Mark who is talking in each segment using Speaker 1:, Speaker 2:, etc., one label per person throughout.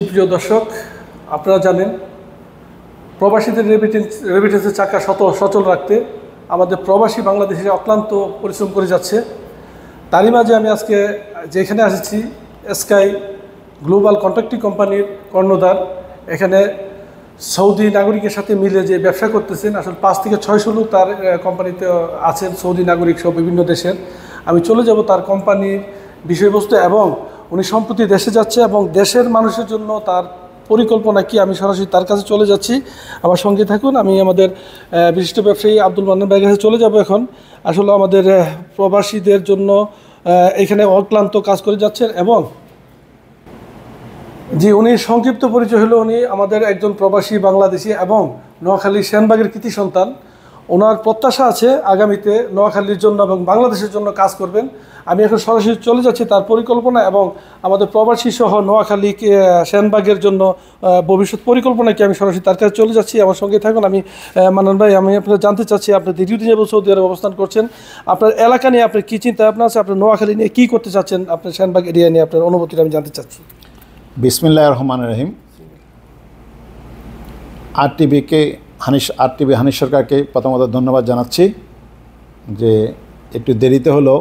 Speaker 1: প্রিয় দর্শক, আপনারা জানেন প্রবাসীদের রেমিটেন্সের চাকা সচল রাখতে আমাদের প্রবাসী বাংলাদেশিরা অক্লান্ত পরিশ্রম করে যাচ্ছে। তারই মাঝে আমি আজকে যেখানে এসেছি স্কাই গ্লোবাল কন্ট্রাক্টিং কোম্পানির কর্ণধার এখানে সৌদি নাগরিকের সাথে মিলে যে ব্যবসা করতেছেন, আসলে 5 থেকে 600 লোক তার কোম্পানিতে আছেন, সৌদি নাগরিক সহ বিভিন্ন দেশের। আমি চলে যাব তার কোম্পানির বিষয়বস্তু এবং উনি সম্প্রতি দেশে যাচ্ছে এবং দেশের মানুষের জন্য তার পরিকল্পনা কি, আমি সরাসরি তার কাছে চলে যাচ্ছি। আমার সঙ্গে থাকুন। আমি আমাদের বিশিষ্ট ব্যবসায়ী আব্দুল মান্নান ভাইয়ের কাছে চলে যাব এখন। আসলে আমাদের প্রবাসীদের জন্য এখানে অক্লান্ত কাজ করে যাচ্ছেন এবং জি, উনি সংক্ষিপ্ত পরিচয় হলো উনি আমাদের একজন প্রবাসী বাংলাদেশি এবং নোয়াখালীর সেনবাগের কৃতি সন্তান। ওনার প্রত্যাশা আছে আগামীতে নোয়াখালীর জন্য এবং বাংলাদেশের জন্য কাজ করবেন। আমি এখন সরাসরি চলে যাচ্ছি তার পরিকল্পনা এবং আমাদের প্রবাসী সহ নোয়াখালী সেনবাগের জন্য ভবিষ্যৎ পরিকল্পনা কি, আমি সরাসরি তার কাছে চলে যাচ্ছি। আমার সঙ্গে থাকুন। আমি মান্নান ভাই, আমি আপনার জানতে চাচ্ছি, আপনি দীর্ঘদিন যাবত সৌদি আরবে অবস্থান করছেন, আপনার এলাকা নিয়ে আপনার কী চিন্তা ভাবনা আছে, আপনার নোয়াখালী নিয়ে কী করতে চাচ্ছেন, আপনার সেনবাগ এরিয়া নিয়ে আপনার অনুভূতিটা আমি জানতে চাচ্ছি।
Speaker 2: বিসমিল্লাহির রহমানির রহিম। আরটিভি হানিশ সরকারকে প্রথমত ধন্যবাদ জানাচ্ছি যে একটু দেরিতে হলেও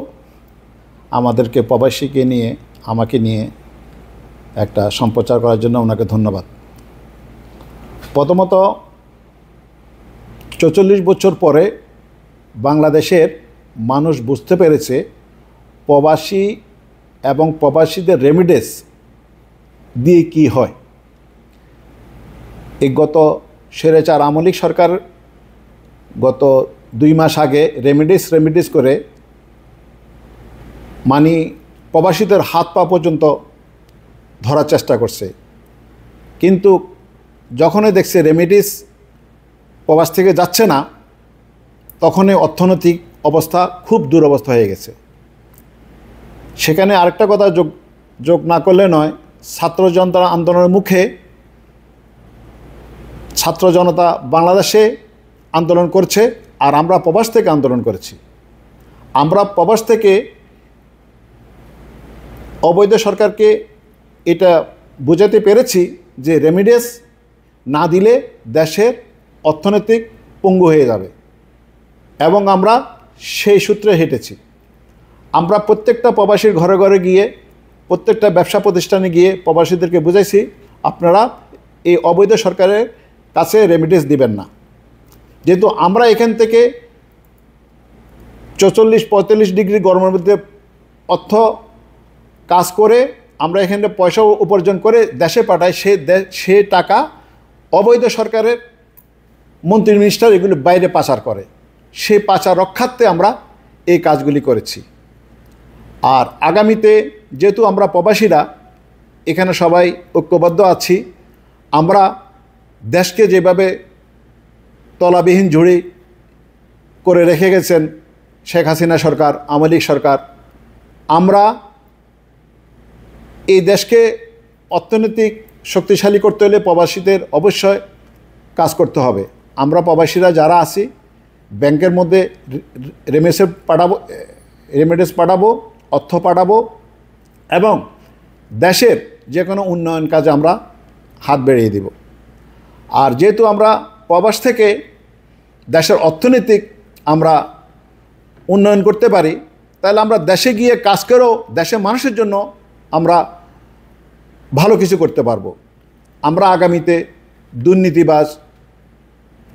Speaker 2: আমাদেরকে প্রবাসীকে নিয়ে আমাকে নিয়ে একটা সম্প্রচার করার জন্য ওনাকে ধন্যবাদ। প্রথমত 44 বছর পরে বাংলাদেশের মানুষ বুঝতে পেরেছে প্রবাসী এবং প্রবাসীদের রেমিটেন্স দিয়ে কি হয়। এই গত স্বৈরাচার আমলিক সরকার গত 2 মাস আগে রেমিটেন্স করে প্রবাসীদের হাত পা পর্যন্ত ধরার চেষ্টা করছে, কিন্তু যখনই দেখছে রেমিটেন্স প্রবাস থেকে যাচ্ছে না, তখনই অর্থনৈতিক অবস্থা খুব দুরবস্থা হয়ে গেছে। সেখানে আরেকটা কথা যোগ না করলে নয়, ছাত্র জনতা আন্দোলনের মুখে ছাত্র জনতা বাংলাদেশে আন্দোলন করছে আর আমরা প্রবাস থেকে আন্দোলন করেছি। আমরা প্রবাস থেকে অবৈধ সরকারকে এটা বোঝাতে পেরেছি যে রেমিটেন্স না দিলে দেশের অর্থনৈতিক পঙ্গু হয়ে যাবে এবং আমরা সেই সূত্রে হেঁটেছি। আমরা প্রত্যেকটা প্রবাসীর ঘরে ঘরে গিয়ে, প্রত্যেকটা ব্যবসা প্রতিষ্ঠানে গিয়ে প্রবাসীদেরকে বুঝাইছি আপনারা এই অবৈধ সরকারের কাছে রেমিটেন্স দিবেন না। যেহেতু আমরা এখান থেকে 44-45 ডিগ্রি গরমের মধ্যে অর্থ কাজ করে আমরা এখানে পয়সা উপার্জন করে দেশে পাঠাই, সে টাকা অবৈধ সরকারের মন্ত্রী মিনিস্টার এগুলো বাইরে পাচার করে। সেই পাচার রক্ষার্থে আমরা এই কাজগুলি করেছি। আর আগামীতে যেহেতু আমরা প্রবাসীরা এখানে সবাই ঐক্যবদ্ধ আছি, আমরা দেশকে যেভাবে তলাবিহীন ঝুড়ি করে রেখে গেছেন শেখ হাসিনা সরকার, আওয়ামী লীগ সরকার, আমরা এই দেশকে অর্থনৈতিক শক্তিশালী করতে হলে প্রবাসীদের অবশ্যই কাজ করতে হবে। আমরা প্রবাসীরা যারা আছি ব্যাংকের মধ্যে রেমিটেন্স পাঠাবো, অর্থ পাঠাবো এবং দেশের যে কোনো উন্নয়ন কাজে আমরা হাত বাড়িয়ে দেব। আর যেহেতু আমরা প্রবাস থেকে দেশের অর্থনৈতিক আমরা উন্নয়ন করতে পারি, তাহলে আমরা দেশে গিয়ে কাজ করেও দেশের মানুষের জন্য আমরা ভালো কিছু করতে পারবো। আমরা আগামীতে দুর্নীতিবাজ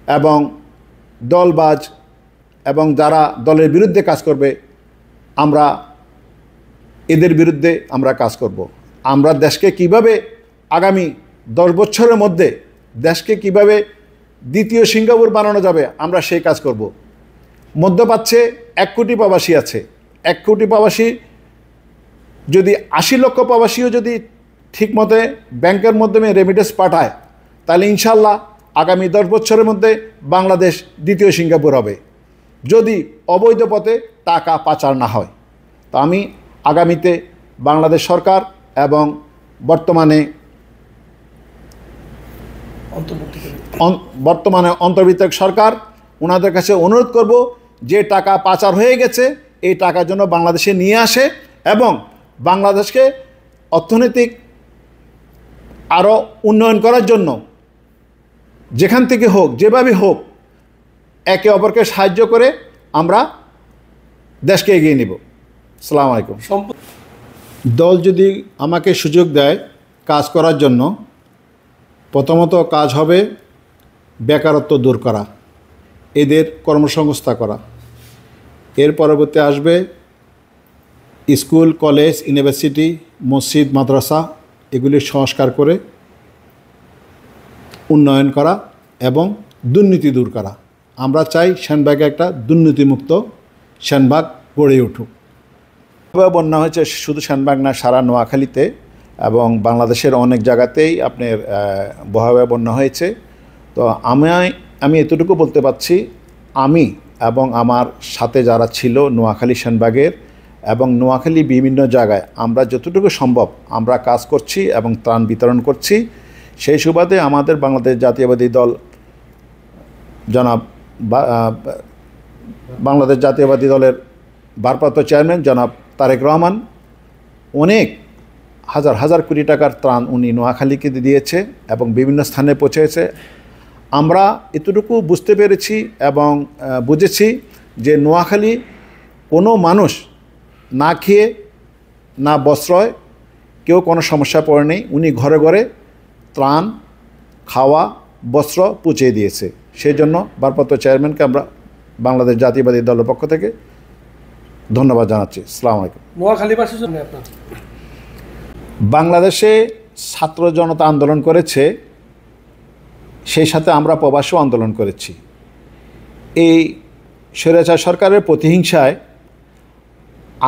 Speaker 2: এবং দলবাজ এবং যারা দলের বিরুদ্ধে কাজ করবে, আমরা এদের বিরুদ্ধে আমরা কাজ করব। আমরা দেশকে কিভাবে আগামী 10 বছরের মধ্যে দেশকে কিভাবে দ্বিতীয় সিঙ্গাপুর বানানো যাবে, আমরা সেই কাজ করব। মধ্যপ্রাচ্যে 1 কোটি প্রবাসী আছে। 1 কোটি প্রবাসী যদি 80 লক্ষ প্রবাসীও যদি ঠিকমতো ব্যাংকের মাধ্যমে রেমিটেন্স পাঠায়, তাহলে ইনশাল্লাহ আগামী 10 বছরের মধ্যে বাংলাদেশ দ্বিতীয় সিঙ্গাপুর হবে, যদি অবৈধ পথে টাকা পাচার না হয়। তো আমি আগামীতে বাংলাদেশ সরকার এবং বর্তমানে অন্তর্বর্তী সরকার ওনাদের কাছে অনুরোধ করব যে টাকা পাচার হয়ে গেছে এই টাকার জন্য বাংলাদেশে নিয়ে আসে এবং বাংলাদেশকে অর্থনৈতিক আরও উন্নয়ন করার জন্য যেখান থেকে হোক, যেভাবে হোক, একে অপরকে সাহায্য করে আমরা দেশকে এগিয়ে নেব। আসসালামু আলাইকুম। দল যদি আমাকে সুযোগ দেয় কাজ করার জন্য, প্রথমত কাজ হবে বেকারত্ব দূর করা, এদের কর্মসংস্থান করা। এর পরবর্তী আসবে স্কুল, কলেজ, ইউনিভার্সিটি, মসজিদ, মাদ্রাসা এগুলি সংস্কার করে উন্নয়ন করা এবং দুর্নীতি দূর করা। আমরা চাই সেনবাগে একটা দুর্নীতিমুক্ত সেনবাগ গড়ে উঠুক। বন্যা হয়েছে শুধু সেনবাগ না, সারা নোয়াখালীতে এবং বাংলাদেশের অনেক জায়গাতেই আপনার ভয়াবহ বন্যা হয়েছে। তো আমি এতটুকু বলতে পারছি, আমি এবং আমার সাথে যারা ছিল নোয়াখালী সেনবাগের এবং নোয়াখালী বিভিন্ন জায়গায় আমরা যতটুকু সম্ভব আমরা কাজ করছি এবং ত্রাণ বিতরণ করছি। সেই সুবাদে আমাদের বাংলাদেশ জাতীয়বাদী দল জনাব বাংলাদেশ জাতীয়বাদী দলের ভারপ্রাপ্ত চেয়ারম্যান জনাব তারেক রহমান অনেক হাজার হাজার কোটি টাকার ত্রাণ উনি নোয়াখালীকে দিয়েছে এবং বিভিন্ন স্থানে পৌঁছেছে। আমরা এতটুকু বুঝতে পেরেছি এবং বুঝেছি যে নোয়াখালী কোনো মানুষ না খেয়ে না বস্ত্রয় কেউ কোনো সমস্যা পড়ে নেই। উনি ঘরে ঘরে ত্রাণ, খাওয়া, বস্ত্র পৌঁছে দিয়েছে। সেই জন্য ভারপ্রাপ্ত চেয়ারম্যানকে আমরা বাংলাদেশ জাতীয়বাদী দলের পক্ষ থেকে ধন্যবাদ জানাচ্ছি। আসসালামু আলাইকুম।
Speaker 1: নোয়াখালীবাসীর জন্য আপনার
Speaker 2: বাংলাদেশে ছাত্র জনতা আন্দোলন করেছে, সেই সাথে আমরা প্রবাসীও আন্দোলন করেছি। এই স্বৈরাচার সরকারের প্রতিহিংসায়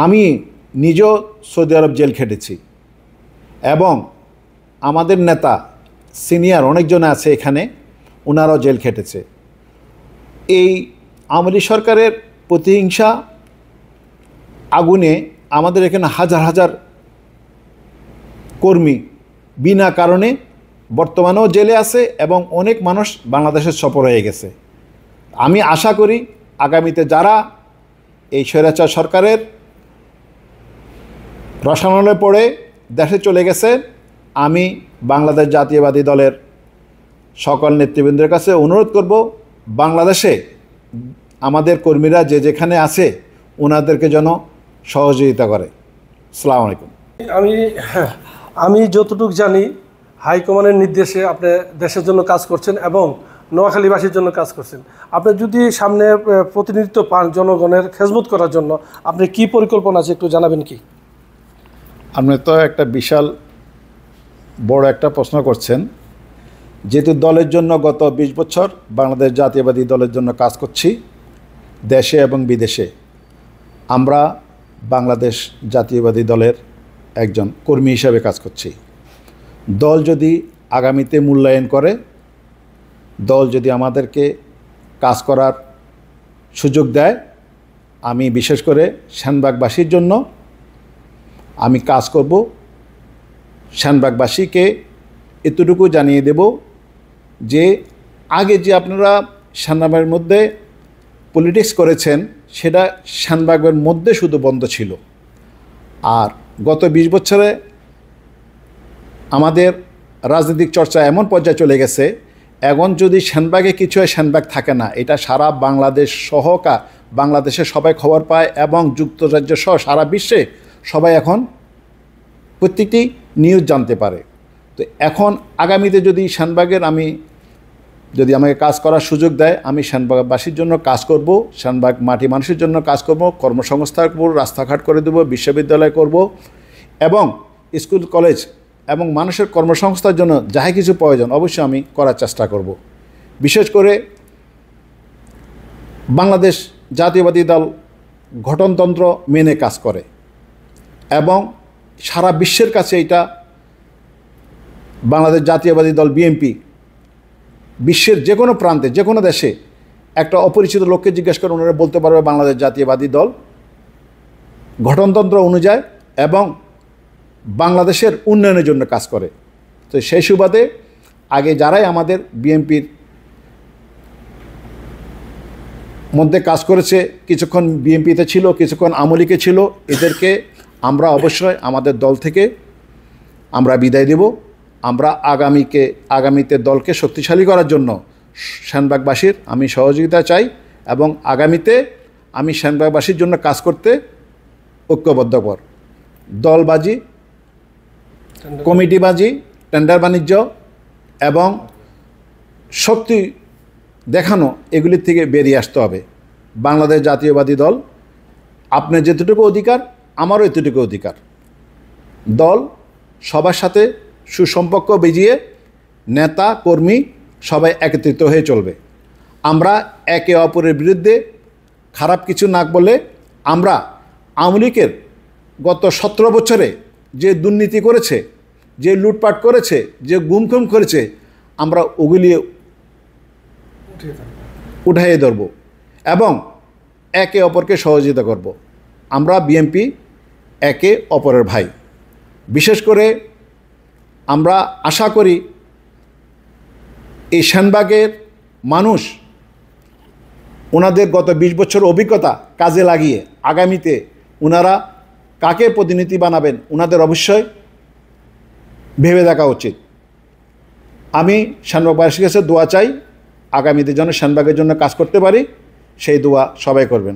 Speaker 2: আমি নিজেও সৌদি আরব জেল খেটেছি এবং আমাদের নেতা সিনিয়র অনেকজন আছে এখানে, ওনারাও জেল খেটেছে। এই আওয়ামী লীগ সরকারের প্রতিহিংসা আগুনে আমাদের এখানে হাজার হাজার কর্মী বিনা কারণে বর্তমানেও জেলে আছে এবং অনেক মানুষ বাংলাদেশের সফর হয়ে গেছে। আমি আশা করি আগামীতে যারা এই স্বৈরাচার সরকারের রসায়নে পড়ে দেশে চলে গেছে, আমি বাংলাদেশ জাতীয়বাদী দলের সকল নেতৃবৃন্দের কাছে অনুরোধ করব, বাংলাদেশে আমাদের কর্মীরা যে যেখানে আছে ওনাদেরকে যেন সহযোগিতা করে। আসসালামু আলাইকুম।
Speaker 1: আমি যতটুকু জানি হাইকমান্ডের নির্দেশে আপনি দেশের জন্য কাজ করছেন এবং নোয়াখালীবাসীর জন্য কাজ করছেন। আপনি যদি সামনে প্রতিনিধিত্ব পান জনগণের খেদমত করার জন্য, আপনি কি পরিকল্পনা আছে একটু জানাবেন কি?
Speaker 2: আপনি তো একটা বিশাল বড় একটা প্রশ্ন করছেন। যেহেতু দলের জন্য গত 20 বছর বাংলাদেশ জাতীয়বাদী দলের জন্য কাজ করছি দেশে এবং বিদেশে, আমরা বাংলাদেশ জাতীয়বাদী দলের একজন কর্মী হিসাবে কাজ করছি। দল যদি আগামীতে মূল্যায়ন করে, দল যদি আমাদেরকে কাজ করার সুযোগ দেয়, আমি বিশেষ করে সেনবাগবাসীর জন্য আমি কাজ করব। সেনবাগবাসীকে এতটুকু জানিয়ে দেব যে আগে যে আপনারা সেনবাগের মধ্যে পলিটিক্স করেছেন সেটা সেনবাগের মধ্যে শুধু বন্ধ ছিল, আর গত 20 বছরে আমাদের রাজনৈতিক চর্চা এমন পর্যায়ে চলে গেছে, এখন যদি সেনবাগে কিছু হয় সেনবাগ থাকে না, এটা সারা বাংলাদেশ সহকার বাংলাদেশে সবাই খবর পায় এবং যুক্তরাজ্য সহ সারা বিশ্বে সবাই এখন প্রত্যেকটি নিউজ জানতে পারে। তো এখন আগামীতে যদি সেনবাগের যদি আমাকে কাজ করার সুযোগ দেয়, আমি সেনবাগবাসীর জন্য কাজ করব, সেনবাগ মাটি মানুষের জন্য কাজ করব, কর্মসংস্থান করব, রাস্তাঘাট করে দেব, বিশ্ববিদ্যালয় করব এবং স্কুল কলেজ এবং মানুষের কর্মসংস্থানের জন্য যাহা কিছু প্রয়োজন অবশ্যই আমি করার চেষ্টা করব। বিশেষ করে বাংলাদেশ জাতীয়বাদী দল গঠনতন্ত্র মেনে কাজ করে এবং সারা বিশ্বের কাছে এটা বাংলাদেশ জাতীয়বাদী দল বিএনপি বিশ্বের যে কোনো প্রান্তে যে কোনো দেশে একটা অপরিচিত লোককে জিজ্ঞেস করে ওনারা বলতে পারবে বাংলাদেশ জাতীয়বাদী দল গঠনতন্ত্র অনুযায়ী এবং বাংলাদেশের উন্নয়নের জন্য কাজ করে। তো সেই সুবাদে আগে যারাই আমাদের বিএনপির মধ্যে কাজ করেছে, কিছুক্ষণ বিএনপিতে ছিল, কিছুক্ষণ আওয়ামী লীগে ছিল, এদেরকে আমরা অবশ্যই আমাদের দল থেকে আমরা বিদায় দেব আমরা আগামীতে দলকে শক্তিশালী করার জন্য সেনবাগবাসীর আমি সহযোগিতা চাই এবং আগামীতে আমি সেনবাগবাসীর জন্য কাজ করতে ঐক্যবদ্ধকর। দলবাজি, কমিটিবাজি, টেন্ডার বাণিজ্য এবং শক্তি দেখানো এগুলির থেকে বেরিয়ে আসতে হবে। বাংলাদেশ জাতীয়বাদী দল, আপনার যেতটুকু অধিকার আমারও এতটুকু অধিকার। দল সবার সাথে সুসম্পর্ক বিজিয়ে নেতা কর্মী সবাই একত্রিত হয়ে চলবে। আমরা একে অপরের বিরুদ্ধে খারাপ কিছু না বলে আমরা আওয়ামী লীগের গত 17 বছরে যে দুর্নীতি করেছে, যে লুটপাট করেছে, যে গুমখুম করেছে, আমরা ওগুলি উঠাইয়ে ধরব এবং একে অপরকে সহযোগিতা করব। আমরা বিএনপি একে অপরের ভাই। বিশেষ করে আমরা আশা করি এই সেনবাগের মানুষ ওনাদের গত 20 বছর অভিজ্ঞতা কাজে লাগিয়ে আগামীতে ওনারা কাকে প্রতিনিধি বানাবেন ওনাদের অবশ্যই ভেবে দেখা উচিত। আমি সেনবাগবাসীর কাছে দোয়া চাই, আগামীতে যেন সেনবাগের জন্য কাজ করতে পারি, সেই দোয়া সবাই করবেন।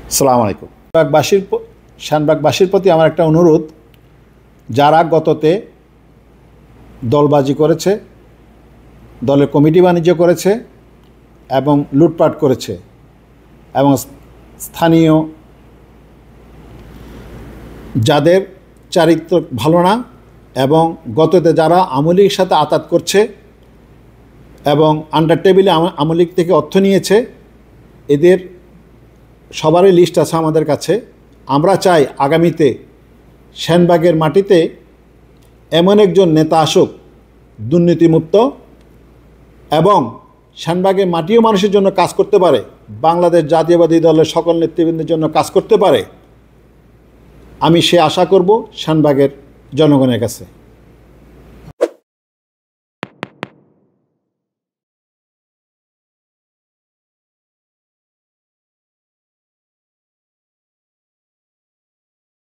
Speaker 2: আসসালামু আলাইকুম। সেনবাগবাসীর প্রতি আমার একটা অনুরোধ, যারা গততে দলবাজি করেছে, দলের কমিটি বাণিজ্য করেছে এবং লুটপাট করেছে এবং স্থানীয় যাদের চারিত্র ভালো না এবং গততে যারা আওয়ামী লীগের সাথে আতাত করছে এবং আন্ডার টেবিলে আওয়ামী লীগ থেকে অর্থ নিয়েছে, এদের সবারই লিস্ট আছে আমাদের কাছে। আমরা চাই আগামীতে সেনবাগের মাটিতে এমন একজন নেতা আসুক দুর্নীতিমুক্ত এবং সেনবাগের মাটিও মানুষের জন্য কাজ করতে পারে, বাংলাদেশ জাতীয়বাদী দলের সকল নেতৃবৃন্দের জন্য কাজ করতে পারে। আমি সে আশা করব সেনবাগের জনগণের কাছে।